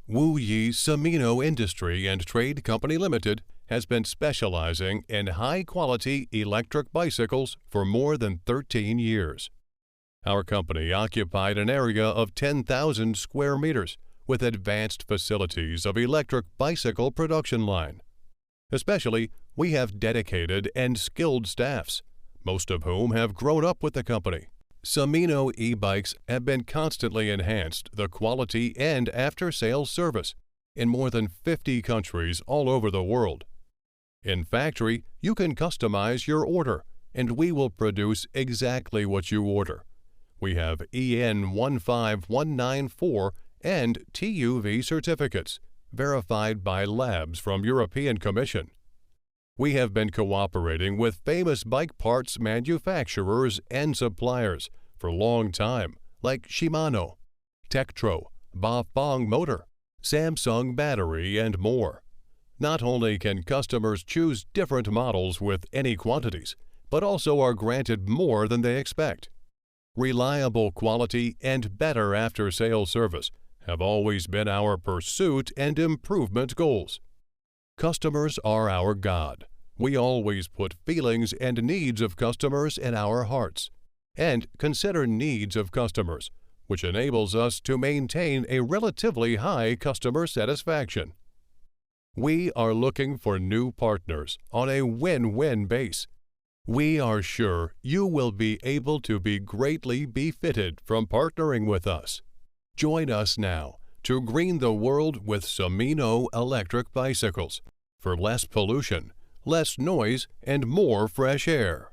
Wu Yi Simino Industry and Trade Company Limited has been specializing in high-quality electric bicycles for more than 13 years. Our company occupied an area of 10,000 square meters with advanced facilities of electric bicycle production line. Especially, we have dedicated and skilled staffs, most of whom have grown up with the company. Simino e-bikes have been constantly enhanced the quality and after-sales service in more than 50 countries all over the world. In factory, you can customize your order, and we will produce exactly what you order. We have EN 15194 and TUV certificates, verified by labs from European Commission. We have been cooperating with famous bike parts manufacturers and suppliers for a long time, like Shimano, Tektro, Bafang Motor, Samsung Battery, and more. Not only can customers choose different models with any quantities, but also are granted more than they expect. Reliable quality and better after-sales service have always been our pursuit and improvement goals. Customers are our God. We always put feelings and needs of customers in our hearts and consider needs of customers, which enables us to maintain a relatively high customer satisfaction. We are looking for new partners on a win-win base. We are sure you will be able to be greatly benefited from partnering with us. Join us now to green the world with Simino electric bicycles for less pollution, less noise, and more fresh air.